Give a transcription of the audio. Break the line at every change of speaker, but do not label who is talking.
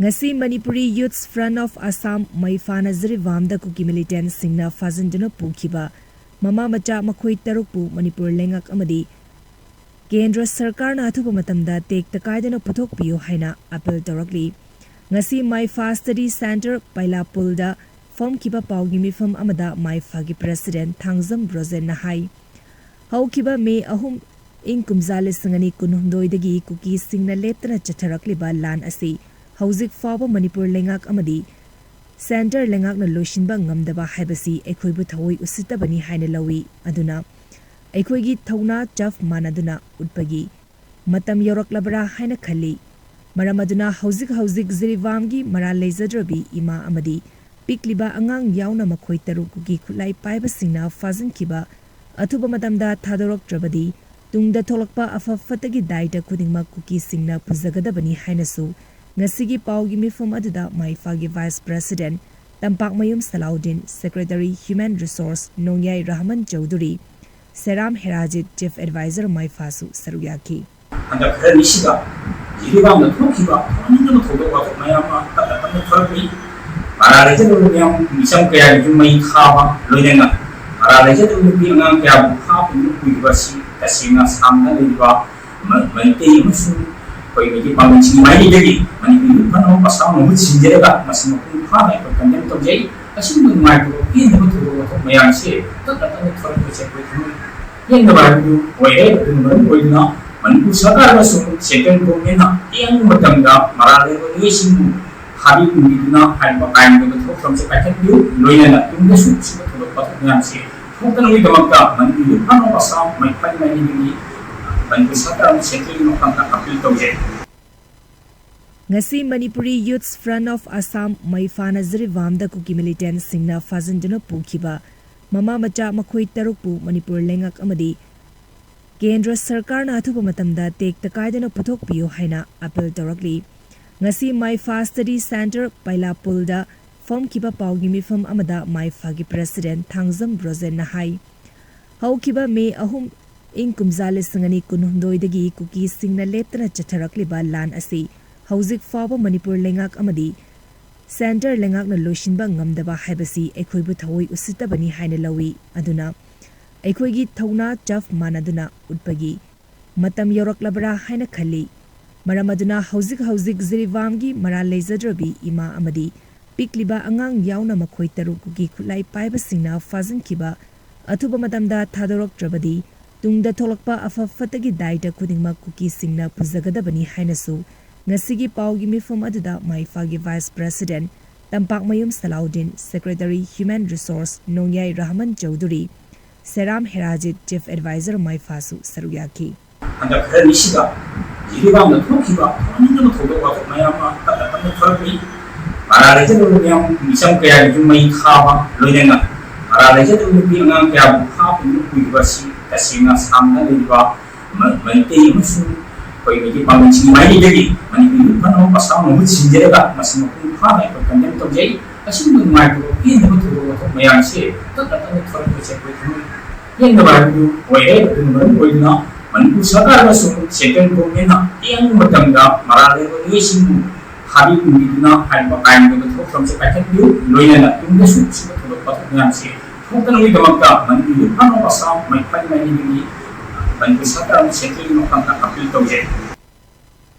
ngasi Manipuri Youth Front of Assam 𝗬𝗨 𝗔𝗣𝗏𝗑 kuki militant singna 𝗑𝗔𝗡𝗞 ꯄꯨꯈꯤꯕ ꯃꯃꯥ ꯃꯆꯥ ꯃꯈꯣꯏ ꯇꯔꯨꯛꯄꯨ ꯃꯅꯤꯄꯨꯔ ꯂꯩꯉꯥꯛ ꯑꯃꯗꯤ ꯀꯦꯟꯗ꯭ꯔ ꯁꯔꯀꯥꯔꯅ ꯑꯊꯨꯕ ꯃꯇꯝꯗ ꯇꯦꯛꯇ ꯀꯥꯏꯗꯅ ꯄꯨꯊꯣꯛꯄꯤꯌꯨ ꯍꯥꯏꯅ ꯑꯄꯤꯜ ꯇꯧꯔꯛꯂꯤ꯫ ngasi ꯃꯥꯏꯐꯥ ꯁ꯭ꯇꯗꯤ ꯁꯦꯟꯇꯔ ꯄꯥꯏꯂꯥꯄꯨꯜꯗ ꯐꯝꯈꯤꯕ ꯄꯥꯎꯒꯤ ꯃꯤꯐꯝ ꯑꯃꯗ ꯃꯥꯏꯐꯥꯒꯤ ꯄ꯭ꯔꯦꯁꯤꯗꯦꯟꯠ ꯊꯥꯡꯖꯝ ꯍꯥꯏ ꯍꯧꯈꯤꯕ ꯃꯦ 3 ꯏꯪ ꯀꯨꯝꯖꯥ 2019 ꯀꯨꯀꯤꯁꯤꯡꯅ ꯂꯦꯞꯇꯅ ꯆꯠꯊꯔꯛꯂꯤꯕ ꯂꯥꯟ ꯑꯁꯤ ꯍꯧꯖꯤꯛ ꯐꯥꯎꯕ ꯃꯅꯤꯄꯨꯔ ꯂꯩꯉꯥꯛ ꯑꯃꯗꯤ ꯁꯦꯟꯇꯔ ꯂꯩꯉꯥꯛꯅ ꯂꯣꯏꯁꯤꯟꯕ ꯉꯝꯗꯕ ꯍꯥꯏꯕꯁꯤ ꯑꯩꯈꯣꯏꯕꯨ ꯊꯑꯣꯏ ꯎꯁꯤꯠꯇꯕꯅꯤ ꯍꯥꯏꯅ ꯂꯧꯏ꯫ ꯑꯗꯨꯅ ꯑꯩꯈꯣꯏꯒꯤ ꯊꯧꯅꯥ ꯆꯞ ꯃꯥꯟꯅꯗꯨꯅ ꯎꯠꯄꯒꯤ ꯃꯇꯝ ꯌꯧꯔꯛꯂꯕ꯭ꯔꯥ ꯍꯥꯏꯅ ꯈꯜꯂꯤ꯫ ꯃꯔꯝ ꯑꯗꯨꯅ ꯍꯧꯖꯤꯛ ꯖꯤꯔꯤꯕꯥꯝꯒꯤ ꯃꯔꯥꯜ ꯂꯩꯖꯗ꯭ꯔꯕꯤ ꯏꯃꯥ ꯑꯃꯗꯤ ꯄꯤꯛꯂꯤꯕ ꯑꯉꯥꯡ ꯌꯥꯎꯅ ꯃꯈꯣꯏ ꯇꯔꯨꯛꯀꯤ ꯈꯨꯠꯂꯥꯏ ꯄꯥꯏꯕꯁꯤꯡꯅ ꯐꯥꯖꯤꯟꯈꯤꯕ ꯑꯊꯨꯕ ꯃꯇꯝꯗ ꯊꯥꯗꯣꯔꯛꯇ꯭ꯔꯕꯗꯤ ꯇꯨꯡꯗ ꯊꯣꯛꯂꯛꯄ ꯑꯐ ꯐꯠꯇꯒꯤ ꯗꯥꯏꯇ ꯈꯨꯗꯤꯡꯃꯛ ꯀꯨꯀꯤꯁꯤꯡꯅ ꯄꯨꯖꯒꯗꯕꯅꯤ ꯍꯥꯏꯅꯁꯨ ꯉꯁꯤꯒꯤ ꯄꯥꯎꯒꯤ ꯃꯤꯐꯝ ꯑꯗꯨꯗ ꯃꯥꯏꯐꯥꯒꯤ vice president Tampakmayum Salauddin, secretary human resource Nongyai Rahman Chowdhury, 𝗍𝗘𝗞𝗏𝗧𝗔 chief adviser ꯃꯥꯏꯐꯥꯁꯨ ꯁꯔꯨꯛ ꯌꯥꯈꯤ꯫
ꯍꯟꯗꯛ ꯈꯔꯅꯤꯁꯤꯗ ꯖꯤꯔꯤꯕꯥꯝꯗ ꯊꯣꯛꯈꯤꯕ ꯊꯣꯛꯅꯤꯡꯗꯕ ꯊꯧꯗꯣꯛ ꯋꯥꯊꯣꯛ ꯃꯌꯥꯝ ꯑꯃ ꯇꯞꯅ ꯇꯞꯅ ꯊꯣꯔꯛꯂꯤ꯫ ꯃꯔꯥꯜ ꯂꯩꯖꯗꯕ ꯃꯤꯌꯥꯝ ꯃꯤꯆꯝ ꯀꯌꯥꯒꯤꯁꯨ ꯃꯩ ꯊꯥꯕ ꯂꯣꯏꯅꯅ ꯃꯔꯥꯜ ꯂꯩꯖꯗꯕ ꯅꯨꯄꯤ ꯑꯉꯥꯡ ꯀꯌꯥꯕꯨ ꯍꯥꯞꯇꯨꯅ ꯄꯨꯔꯤꯕ ꯑꯁꯤ ꯇꯁꯦꯡꯅ ꯁꯥꯝꯅ ꯂꯩꯔꯤꯕ ꯃꯩꯇꯩ ꯑꯃꯁꯨꯡ ꯑꯩꯈꯣꯏꯒꯤ ꯄꯥꯡꯒꯜꯁꯤꯡꯒꯤ ꯃꯥꯏꯀꯩꯗꯒꯤ ꯃꯅꯤꯄꯨꯔꯤ ꯌꯨꯠ ꯐ꯭ꯔꯟꯠ ꯑꯣꯐ ꯑꯁꯥꯝ ꯃꯍꯨꯠ ꯁꯤꯟꯖꯔꯒ ꯃꯁꯤ ꯃꯄꯨꯡ ꯐꯥꯅ ꯑꯩꯈꯣꯏ ꯀꯟꯗꯦꯝ ꯇꯧꯖꯩ꯫ ꯑꯁꯤꯒꯨꯝꯕ ꯅꯨꯡꯉꯥꯏꯇꯕ ꯄꯦꯟꯗꯕ ꯊꯧꯗꯣꯛ ꯋꯥꯊꯣꯛ ꯃꯌꯥꯝꯁꯦ ꯇꯞꯅ ꯇꯞꯅ ꯊꯣꯔꯛꯄꯁꯦ ꯑꯩꯈꯣꯏ ꯊꯃꯣꯏ ꯄꯦꯟꯗꯕ ꯍꯥꯏꯕꯗꯨ ꯑꯣꯏꯔꯦ꯫ ꯑꯗꯨꯅ ꯃꯔꯝ ꯑꯣꯏꯗꯨꯅ manipur sarkar amasung sentral government yang matamda marale miyesingbu habi kundiduna haiba aimda thokramse paikhatbiu loinana tungda suba thokpa nyamse thoktanoi damakta manipur phano asam maiphai maini manipur sarkar sentral government appeal tawje।
ngasi Manipuri Youth Front of Assam 𝗬𝗨 𝗔𝗣𝗏𝗑 kuki militant singna 𝗑𝗔𝗡𝗞 ꯄꯨꯈꯤꯕ ꯃꯃꯥ ꯃꯆꯥ ꯃꯈꯣꯏ ꯇꯔꯨꯛꯄꯨ ꯃꯅꯤꯄꯨꯔ ꯂꯩꯉꯥꯛ ꯑꯃꯗꯤ ꯀꯦꯟꯗ꯭ꯔ ꯁꯔꯀꯥꯔꯅ ꯑꯊꯨꯕ ꯃꯇꯝꯗ ꯇꯦꯛꯇ ꯀꯥꯏꯗꯅ ꯄꯨꯊꯣꯛꯄꯤꯌꯨ ꯍꯥꯏꯅ ꯑꯄꯤꯜ ꯇꯧꯔꯛꯂꯤ꯫ ngasi ꯃꯥꯏꯐꯥ ꯁ꯭ꯇꯗꯤ ꯁꯦꯟꯇꯔ ꯄꯥꯏꯂꯥꯄꯨꯜꯗ ꯐꯝꯈꯤꯕ ꯄꯥꯎꯒꯤ ꯃꯤꯐꯝ ꯑꯃꯗ ꯃꯥꯏꯐꯥꯒꯤ ꯄ꯭ꯔꯦꯁꯤꯗꯦꯟꯠ ꯊꯥꯡꯖꯝ ꯍꯥꯏ ꯍꯧꯈꯤꯕ ꯃꯦ 3 ꯏꯪ ꯀꯨꯝꯖꯥ 2019 ꯀꯨꯀꯤꯁꯤꯡꯅ ꯂꯦꯞꯇꯅ ꯆꯠꯊꯔꯛꯂꯤꯕ ꯂꯥꯟ ꯑꯁꯤ ꯍꯧꯖꯤꯛ ꯐꯥꯎꯕ ꯃꯅꯤꯄꯨꯔ ꯂꯩꯉꯥꯛ ꯑꯃꯗꯤ ꯁꯦꯟꯇꯔ ꯂꯩꯉꯥꯛꯅ ꯂꯣꯏꯁꯤꯟꯕ ꯉꯝꯗꯕ ꯍꯥꯏꯕꯁꯤ ꯑꯩꯈꯣꯏꯕꯨ ꯊꯑꯣꯏ ꯎꯁꯤꯠꯇꯕꯅꯤ ꯍꯥꯏꯅ ꯂꯧꯏ꯫ ꯑꯗꯨꯅ ꯑꯩꯈꯣꯏꯒꯤ ꯊꯧꯅꯥ ꯆꯞ ꯃꯥꯟꯅꯗꯨꯅ ꯎꯠꯄꯒꯤ ꯃꯇꯝ ꯌꯧꯔꯛꯂꯕ꯭ꯔꯥ ꯍꯥꯏꯅ ꯈꯜꯂꯤ꯫ ꯃꯔꯝ ꯑꯗꯨꯅ ꯍꯧꯖꯤꯛ ꯖꯤꯔꯤꯕꯥꯝꯒꯤ ꯃꯔꯥꯜ ꯂꯩꯖꯗ꯭ꯔꯕꯤ ꯏꯃꯥ ꯑꯃꯗꯤ ꯄꯤꯛꯂꯤꯕ ꯑꯉꯥꯡ ꯌꯥꯎꯅ ꯃꯈꯣꯏ ꯇꯔꯨꯛꯀꯤ ꯈꯨꯠꯂꯥꯏ ꯄꯥꯏꯕꯁꯤꯡꯅ ꯐꯥꯖꯤꯟꯈꯤꯕ ꯑꯊꯨꯕ ꯃꯇꯝꯗ ꯊꯥꯗꯣꯔꯛꯇ꯭ꯔꯕꯗꯤ ꯇꯨꯡꯗ ꯊꯣꯛꯂꯛꯄ ꯑꯐ ꯐꯠꯇꯒꯤ ꯗꯥꯏꯇ ꯈꯨꯗꯤꯡꯃꯛ ꯀꯨꯀꯤꯁꯤꯡꯅ ꯄꯨꯖꯒꯗꯕꯅꯤ ꯍꯥꯏꯅꯁꯨ ꯉꯁꯤꯒꯤ ꯄꯥꯎꯒꯤ ꯃꯤꯐꯝ ꯑꯗꯨꯗ ꯃꯥꯏꯐꯥꯒꯤ vice president Tampakmayum Salauddin, secretary human resource Nongyai Rahman Chowdhury, 𝗍𝗘𝗞𝗏𝗧𝗔 chief adviser ꯃꯥꯏꯐꯥꯁꯨ ꯁꯔꯨꯛ ꯌꯥꯈꯤ꯫
handa khranisiga jiribaamda thokhiba thoningdaba thoudoq wathok mayam ama tapna tapna thorakli marale jadaba miyam misam kayagi mei thaba loinana marale jadaba nupi angang kyabu hapunu puiba si tasena samna leriba maitai amasung ꯑꯩꯈꯣꯏꯒꯤ ꯄꯥꯡꯒꯜꯁꯤꯡꯒꯤ ꯃꯥꯏꯀꯩꯗꯒꯤ ꯃꯅꯤꯄꯨꯔꯤ ꯌꯨꯠ front of Assam ꯃꯍꯨꯠ ꯁꯤꯟꯖꯔꯒ ꯃꯁꯤ ꯃꯄꯨꯡ ꯐꯥꯅ ꯑꯩꯈꯣꯏ condemn ꯇꯧꯖꯩ꯫ ꯑꯁꯤꯒꯨꯝꯕ ꯅꯨꯡꯉꯥꯏꯇꯕ ꯄꯦꯟꯗꯕ ꯊꯧꯗꯣꯛ ꯋꯥꯊꯣꯛ ꯃꯌꯥꯝꯁꯦ ꯇꯞꯅ ꯇꯞꯅ ꯊꯣꯔꯛꯄꯁꯦ ꯑꯩꯈꯣꯏ ꯊꯃꯣꯏ ꯄꯦꯟꯗꯕ ꯍꯥꯏꯕꯗꯨ ꯑꯣꯏꯔꯦ꯫ ꯑꯗꯨꯅ ꯃꯔꯝ ꯑꯣꯏꯗꯨꯅ manipur sarkar amasung sentral government yang matamda marale miyesingbu habi kundiduna haiba aimda thokramse paikhatbiu loinana tungda suba thokpa nyamse thoktanoi damakta manipur yut phano asam maiphai maini manipur sarkar sentral government appeal tawje।